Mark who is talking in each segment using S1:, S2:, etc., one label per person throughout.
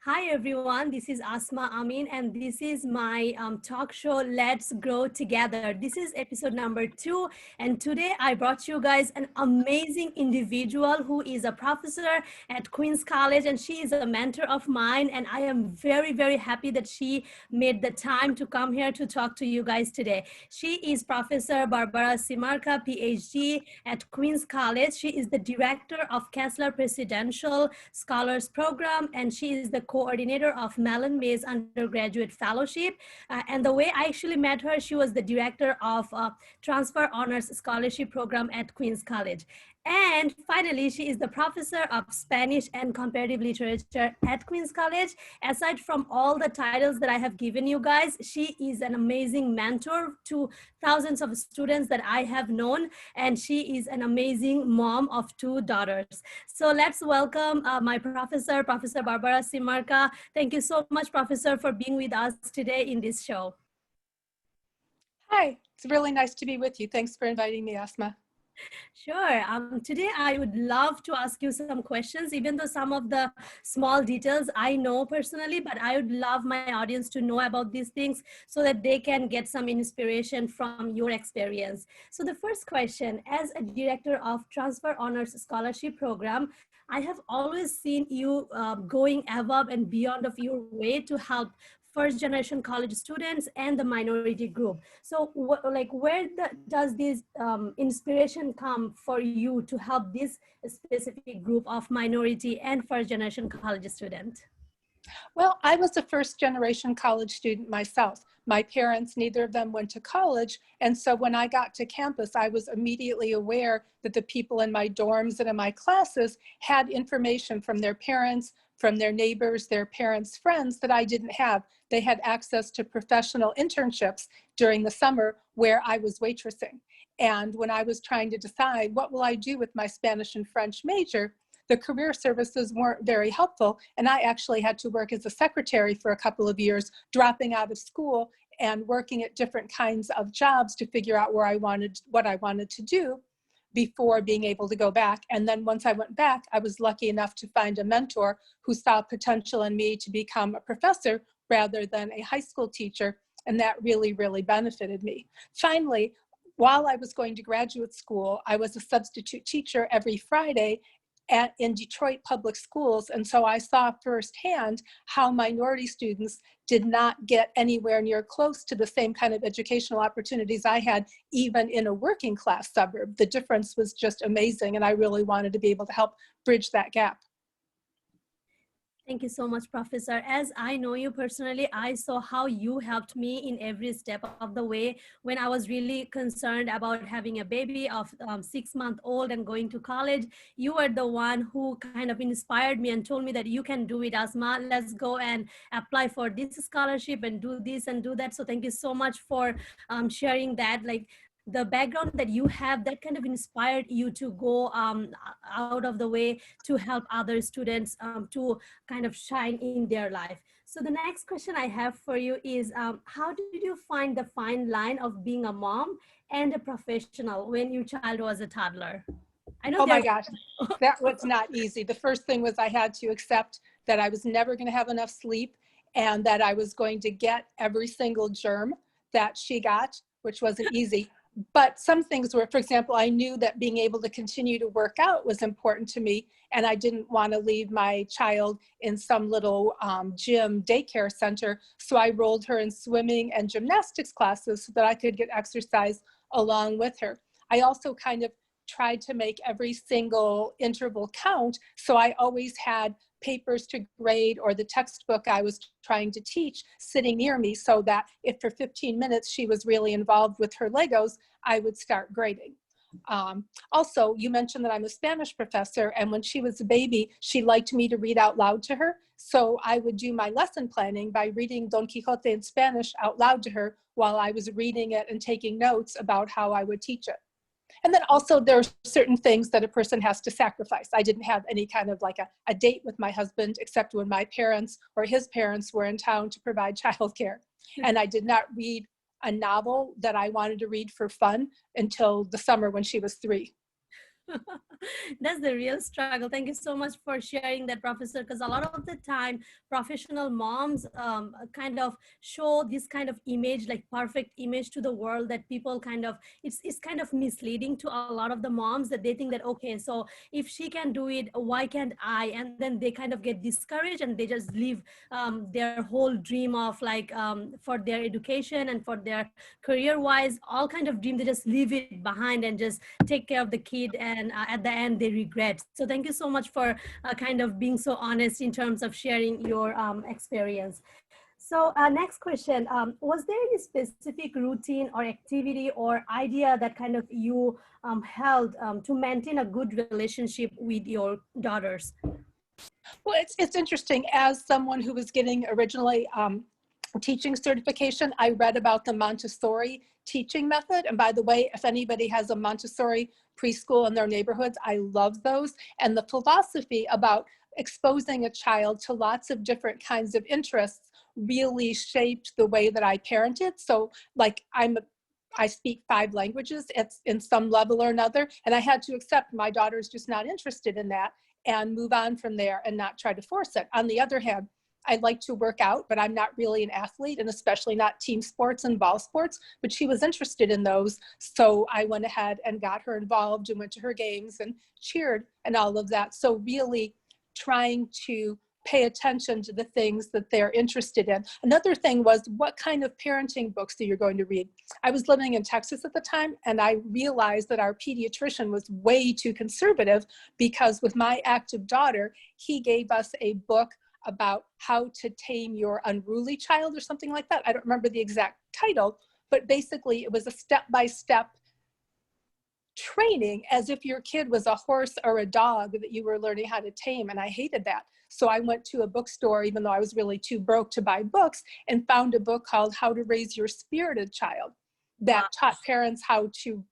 S1: Hi everyone, this is Asma Amin and this is my talk show Let's Grow Together. This is episode number 2 and today I brought you guys an amazing individual who is a professor at Queen's College and she is a mentor of mine and I am very happy that she made the time to come here to talk to you guys today. She is Professor Barbara Simerka, PhD at Queen's College. She is the director of Kessler Presidential Scholars Program and she is the coordinator of Mellon Mays Undergraduate Fellowship. And the way I actually met her, she was the director of Transfer Honors Scholarship Program at Queen's College. And finally, she is the professor of Spanish and comparative literature at Queen's College. Aside from all the titles that I have given you guys, she is an amazing mentor to thousands of students that I have known, and she is an amazing mom of 2 daughters. So let's welcome my professor, Professor Barbara Simerka. Thank you so much, Professor, for being with us today in this show.
S2: Hi, it's really nice to be with you. Thanks for inviting me, Asma.
S1: Sure. Today I would love to ask you some questions, even though some of the small details I know personally, but I would love my audience to know about these things so that they can get some inspiration from your experience. So the first question, as a director of Transfer Honors Scholarship Program, I have always seen you going above and beyond of your way to help first generation college students and the minority group. So where does this inspiration come for you to help this specific group of minority and first generation college student?
S2: Well, I was a first generation college student myself. My parents, neither of them went to college. And so when I got to campus, I was immediately aware that the people in my dorms and in my classes had information from their parents, from their neighbors, their parents' friends that I didn't have. They had access to professional internships during the summer where I was waitressing. And when I was trying to decide what will I do with my Spanish and French major, the career services weren't very helpful. And I actually had to work as a secretary for a couple of years, dropping out of school and working at different kinds of jobs to figure out what I wanted to do before being able to go back. And then once I went back, I was lucky enough to find a mentor who saw potential in me to become a professor rather than a high school teacher. And that really benefited me. Finally, while I was going to graduate school, I was a substitute teacher every Friday in Detroit public schools. And so I saw firsthand how minority students did not get anywhere near close to the same kind of educational opportunities I had, even in a working class suburb. The difference was just amazing. And I really wanted to be able to help bridge that gap.
S1: Thank you so much, Professor. As I know you personally, I saw how you helped me in every step of the way when I was really concerned about having a baby of 6-month-old and going to college. You were the one who kind of inspired me and told me that you can do it, Asma. Let's go and apply for this scholarship and do this and do that. So thank you so much for sharing that. Like, the background that you have, that kind of inspired you to go out of the way to help other students to kind of shine in their life. So the next question I have for you is, how did you find the fine line of being a mom and a professional when your child was a toddler? I know.
S2: Oh my gosh, that was not easy. The first thing was I had to accept that I was never going to have enough sleep and that I was going to get every single germ that she got, which wasn't easy. But some things were, for example, I knew that being able to continue to work out was important to me, and I didn't want to leave my child in some little gym daycare center. So I enrolled her in swimming and gymnastics classes so that I could get exercise along with her. I also kind of tried to make every single interval count. So I always had papers to grade or the textbook I was trying to teach sitting near me so that if for 15 minutes she was really involved with her Legos, I would start grading. Also, you mentioned that I'm a Spanish professor, and when she was a baby, she liked me to read out loud to her. So I would do my lesson planning by reading Don Quixote in Spanish out loud to her while I was reading it and taking notes about how I would teach it. And then also there are certain things that a person has to sacrifice. I didn't have any kind of like a date with my husband, except when my parents or his parents were in town to provide childcare. And I did not read a novel that I wanted to read for fun until the summer when she was 3.
S1: That's the real struggle. Thank you so much for sharing that, Professor. Because a lot of the time, professional moms kind of show this kind of image, like perfect image to the world, that people kind of, it's kind of misleading to a lot of the moms, that they think that, okay, so if she can do it, why can't I? And then they kind of get discouraged and they just leave their whole dream of like for their education and for their career wise, all kind of dream, they just leave it behind and just take care of the kid, and at the end they regret. So thank you so much for kind of being so honest in terms of sharing your experience. So next question, was there any specific routine or activity or idea that kind of you held to maintain a good relationship with your daughters?
S2: Well, it's interesting. As someone who was getting originally teaching certification, I read about the Montessori teaching method. And by the way, if anybody has a Montessori preschool in their neighborhoods, I love those. And the philosophy about exposing a child to lots of different kinds of interests really shaped the way that I parented. So like I speak 5 languages it's in some level or another, and I had to accept my daughter's just not interested in that and move on from there and not try to force it. On the other hand, I like to work out, but I'm not really an athlete, and especially not team sports and ball sports, but she was interested in those. So I went ahead and got her involved and went to her games and cheered and all of that. So really trying to pay attention to the things that they're interested in. Another thing was, what kind of parenting books are you going to read? I was living in Texas at the time, and I realized that our pediatrician was way too conservative, because with my active daughter, he gave us a book about how to tame your unruly child or something like that. I don't remember the exact title, but basically it was a step-by-step training as if your kid was a horse or a dog that you were learning how to tame. And I hated that. So I went to a bookstore, even though I was really too broke to buy books, and found a book called How to Raise Your Spirited Child that taught parents how to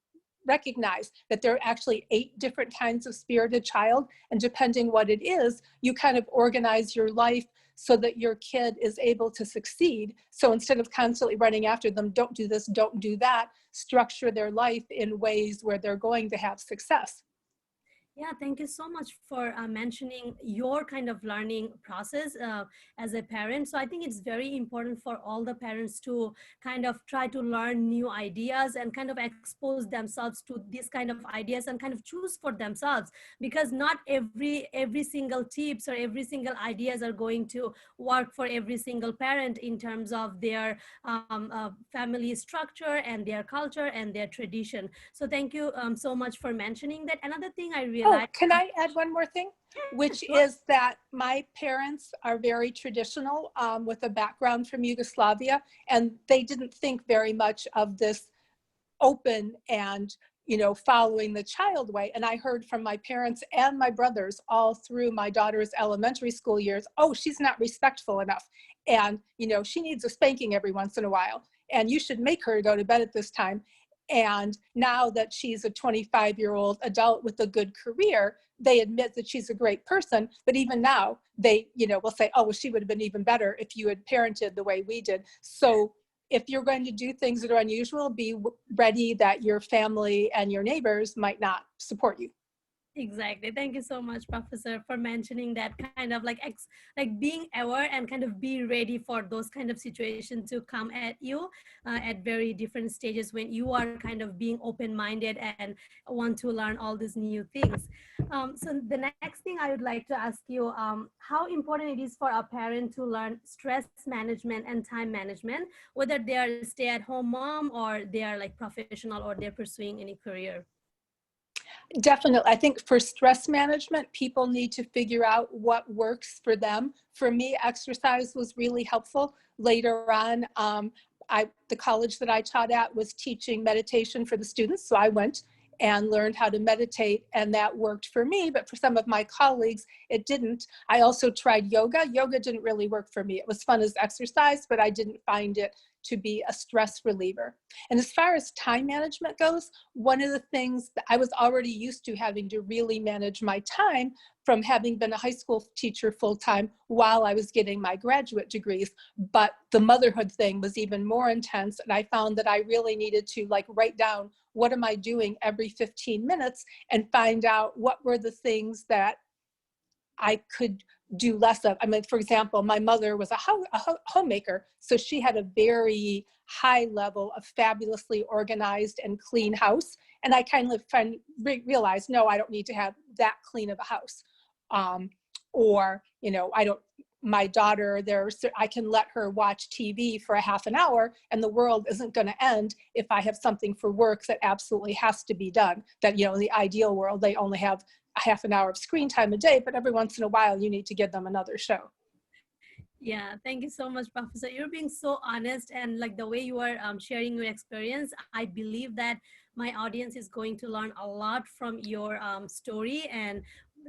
S2: recognize that there are actually 8 different kinds of spirited child. And depending what it is, you kind of organize your life so that your kid is able to succeed. So instead of constantly running after them, don't do this, don't do that, structure their life in ways where they're going to have success.
S1: Yeah, thank you so much for mentioning your kind of learning process as a parent. So I think it's very important for all the parents to kind of try to learn new ideas and kind of expose themselves to these kind of ideas and kind of choose for themselves, because not every single tips or every single ideas are going to work for every single parent in terms of their family structure and their culture and their tradition. So thank you so much for mentioning that. Another thing I
S2: Oh,
S1: realized.
S2: can I add one more thing?
S1: Yeah,
S2: Which
S1: sure.
S2: is that my parents are very traditional, with a background from Yugoslavia, and they didn't think very much of this open and, following the child way. And I heard from my parents and my brothers all through my daughter's elementary school years, oh, she's not respectful enough. And, she needs a spanking every once in a while. And you should make her go to bed at this time. And now that she's a 25-year-old adult with a good career, they admit that she's a great person. But even now, they, will say, oh, well, she would have been even better if you had parented the way we did. So if you're going to do things that are unusual, be ready that your family and your neighbors might not support you.
S1: Exactly. Thank you so much, Professor, for mentioning that kind of like like being aware and kind of be ready for those kind of situations to come at you at very different stages when you are kind of being open-minded and want to learn all these new things. So the next thing I would like to ask you, how important it is for a parent to learn stress management and time management, whether they are a stay-at-home mom or they are like professional or they're pursuing any career.
S2: Definitely. I think for stress management, people need to figure out what works for them. For me, exercise was really helpful. Later on, the college that I taught at was teaching meditation for the students. So I went and learned how to meditate, and that worked for me. But for some of my colleagues, it didn't. I also tried yoga. Yoga didn't really work for me. It was fun as exercise, but I didn't find it to be a stress reliever. And as far as time management goes, one of the things that I was already used to having to really manage my time from having been a high school teacher full-time while I was getting my graduate degrees. But the motherhood thing was even more intense. And I found that I really needed to like write down, what am I doing every 15 minutes, and find out what were the things that I could do less of. I mean, for example, my mother was a homemaker, so she had a very high level of fabulously organized and clean house. And I kind of realized, no, I don't need to have that clean of a house. Or, you know, I don't, my daughter, I can let her watch TV for a half an hour and the world isn't going to end if I have something for work that absolutely has to be done. That, you know, in the ideal world, they only have a half an hour of screen time a day, but every once in a while you need to give them another show.
S1: Yeah, thank you so much, Professor. You're being so honest, and like the way you are sharing your experience, I believe that my audience is going to learn a lot from your story. And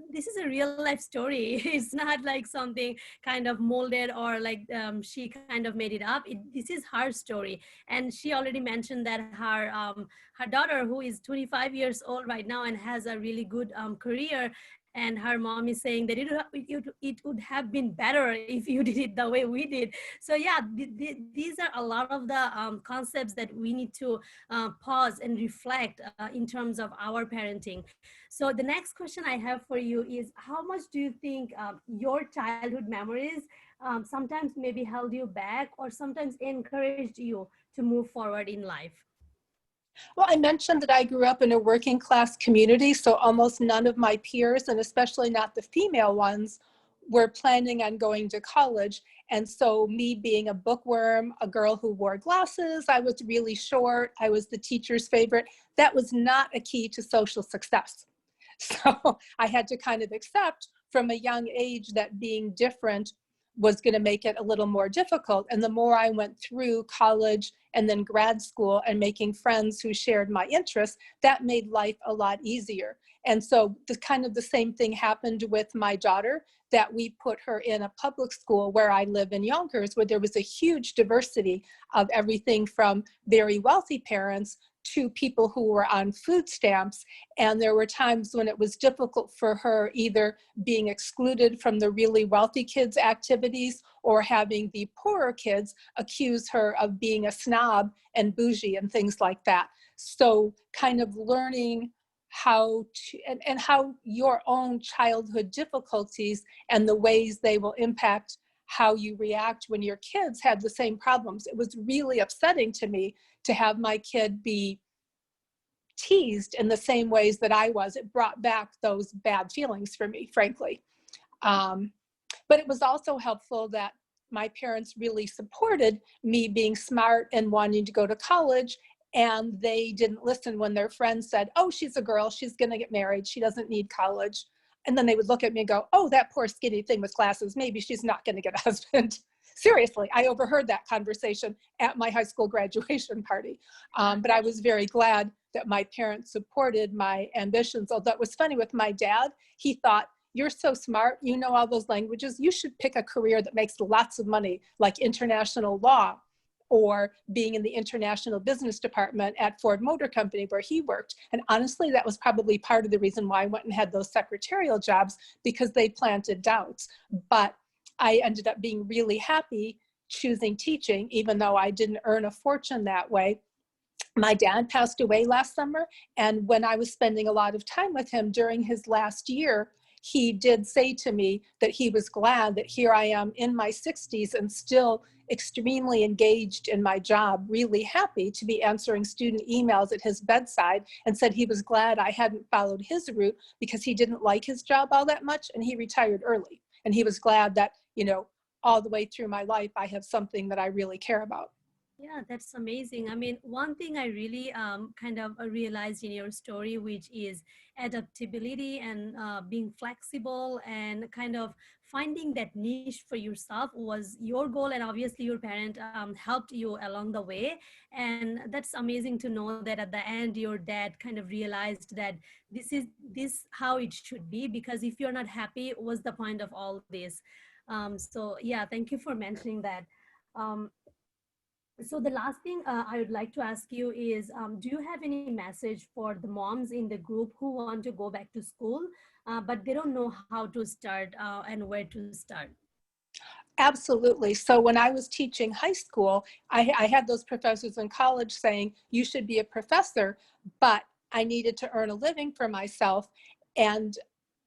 S1: this is a real life story. It's not like something kind of molded or like she kind of made it up. This is her story, and she already mentioned that her daughter, who is 25 years old right now and has a really good career, and her mom is saying that it would have been better if you did it the way we did. So yeah, these are a lot of the concepts that we need to pause and reflect in terms of our parenting. So the next question I have for you is, how much do you think your childhood memories sometimes maybe held you back or sometimes encouraged you to move forward in life?
S2: Well, I mentioned that I grew up in a working class community, so almost none of my peers, and especially not the female ones, were planning on going to college. And so me being a bookworm, a girl who wore glasses, I was really short, I was the teacher's favorite, that was not a key to social success. So I had to kind of accept from a young age that being different was going to make it a little more difficult. And the more I went through college and then grad school and making friends who shared my interests, that made life a lot easier. And so the kind of the same thing happened with my daughter, that we put her in a public school where I live in Yonkers, where there was a huge diversity of everything from very wealthy parents to people who were on food stamps. And there were times when it was difficult for her, either being excluded from the really wealthy kids' activities or having the poorer kids accuse her of being a snob and bougie and things like that. So kind of learning how to, and how your own childhood difficulties and the ways they will impact how you react when your kids had the same problems. It was really upsetting to me to have my kid be teased in the same ways that I was. It brought back those bad feelings for me, frankly. But it was also helpful that my parents really supported me being smart and wanting to go to college. And they didn't listen when their friends said, oh, she's a girl, she's going to get married, she doesn't need college. And then they would look at me and go, oh, that poor skinny thing with glasses, maybe she's not going to get a husband. Seriously, I overheard that conversation at my high school graduation party. But I was very glad that my parents supported my ambitions. Although it was funny with my dad, he thought, you're so smart, you know all those languages, you should pick a career that makes lots of money, like international law, or being in the international business department at Ford Motor Company where he worked. And honestly, that was probably part of the reason why I went and had those secretarial jobs, because they planted doubts. But I ended up being really happy choosing teaching, even though I didn't earn a fortune that way. My dad passed away last summer, and when I was spending a lot of time with him during his last year, he did say to me that he was glad that here I am in my 60s and still extremely engaged in my job, really happy to be answering student emails at his bedside, and said he was glad I hadn't followed his route because he didn't like his job all that much and he retired early. And he was glad that, you know, all the way through my life, I have something that I really care about.
S1: Yeah, that's amazing. I mean, one thing I really kind of realized in your story, which is adaptability and being flexible and kind of finding that niche for yourself was your goal. And obviously, your parent helped you along the way. And that's amazing to know that at the end, your dad kind of realized that this how it should be, because if you're not happy, what's the point of all this? So yeah, thank you for mentioning that. Um, So the last thing I would like to ask you is, do you have any message for the moms in the group who want to go back to school, but they don't know how to start and where to start?
S2: Absolutely. So when I was teaching high school, I had those professors in college saying, you should be a professor, but I needed to earn a living for myself. And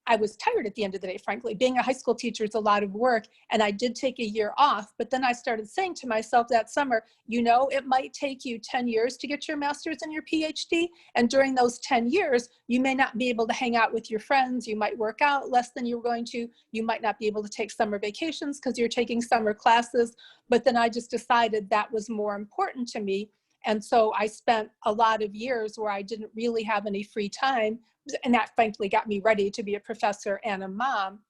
S2: I was tired at the end of the day, frankly. Being a high school teacher is a lot of work, and I did take a year off. But then I started saying to myself that summer, you know, it might take you 10 years to get your master's and your PhD. And during those 10 years, you may not be able to hang out with your friends. You might work out less than you were going to. You might not be able to take summer vacations because you're taking summer classes. But then I just decided that was more important to me. And so I spent a lot of years where I didn't really have any free time, and that frankly got me ready to be a professor and a mom.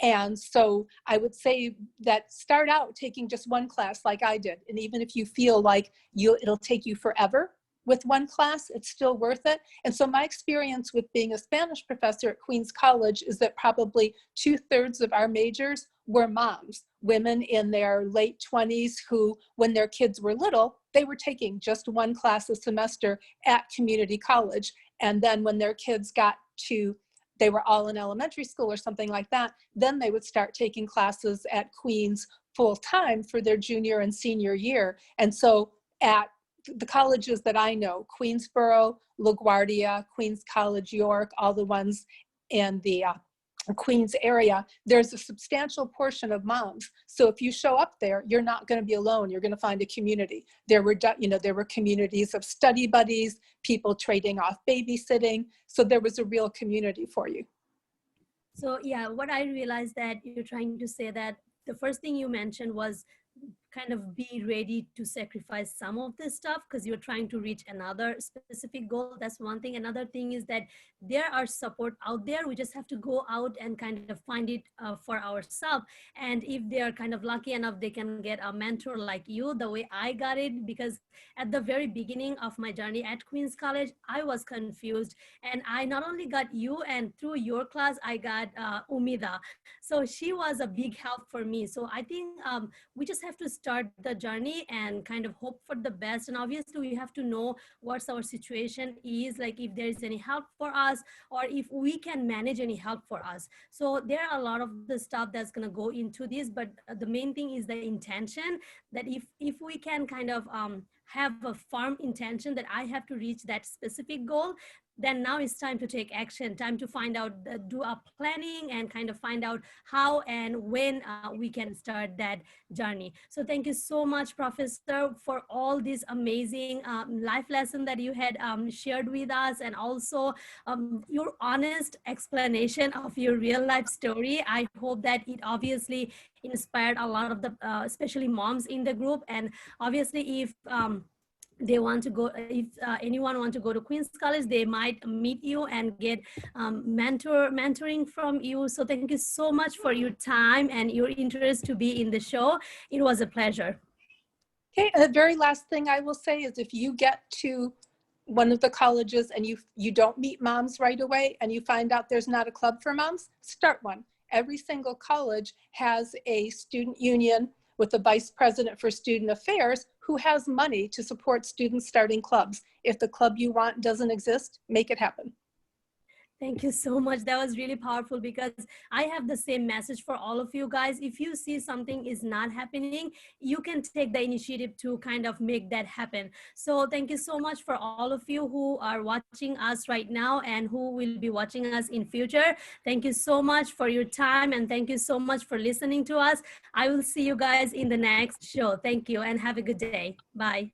S2: And so I would say that start out taking just one class like I did. And even if you feel like it'll take you forever with one class, it's still worth it. And so my experience with being a Spanish professor at Queens College is that probably 2/3 of our majors were moms, women in their late 20s who, when their kids were little, they were taking just one class a semester at community college. And then when their kids got to, they were all in elementary school or something like that, then they would start taking classes at Queens full time for their junior and senior year. And so at the colleges that I know, Queensborough, LaGuardia, Queens College, York, all the ones in the Queens area, there's a substantial portion of moms. So if you show up there, you're not going to be alone. You're going to find a community. There were communities of study buddies, people trading off babysitting. So there was a real community for you.
S1: So yeah, what I realized that you're trying to say that the first thing you mentioned was kind of be ready to sacrifice some of this stuff because you're trying to reach another specific goal. That's one thing. Another thing is that there are support out there. We just have to go out and kind of find it for ourselves. And if they are kind of lucky enough, they can get a mentor like you, the way I got it. Because at the very beginning of my journey at Queens College, I was confused, and I not only got you, and through your class I got Umida. So she was a big help for me. So I think we just have to start the journey and kind of hope for the best. And obviously we have to know what's our situation is, like if there is any help for us or if we can manage any help for us. So there are a lot of the stuff that's going to go into this, but the main thing is the intention, that if we can kind of have a firm intention that I have to reach that specific goal, then now it's time to take action, time to find out, do a planning and kind of find out how and when we can start that journey. So thank you so much, Professor, for all this amazing life lesson that you had shared with us, and also your honest explanation of your real life story. I hope that it obviously inspired a lot of the, especially moms in the group. And obviously if they want to go, if anyone want to go to Queens College, they might meet you and get mentoring from you. So thank you so much for your time and your interest to be in the show. It was a pleasure.
S2: Okay, and the very last thing I will say is if you get to one of the colleges and you don't meet moms right away and you find out there's not a club for moms, start one. Every single college has a student union with a vice president for student affairs who has money to support students starting clubs. If the club you want doesn't exist, make it happen.
S1: Thank you so much. That was really powerful, because I have the same message for all of you guys. If you see something is not happening, you can take the initiative to kind of make that happen. So thank you so much for all of you who are watching us right now and who will be watching us in future. Thank you so much for your time, and thank you so much for listening to us. I will see you guys in the next show. Thank you and have a good day. Bye.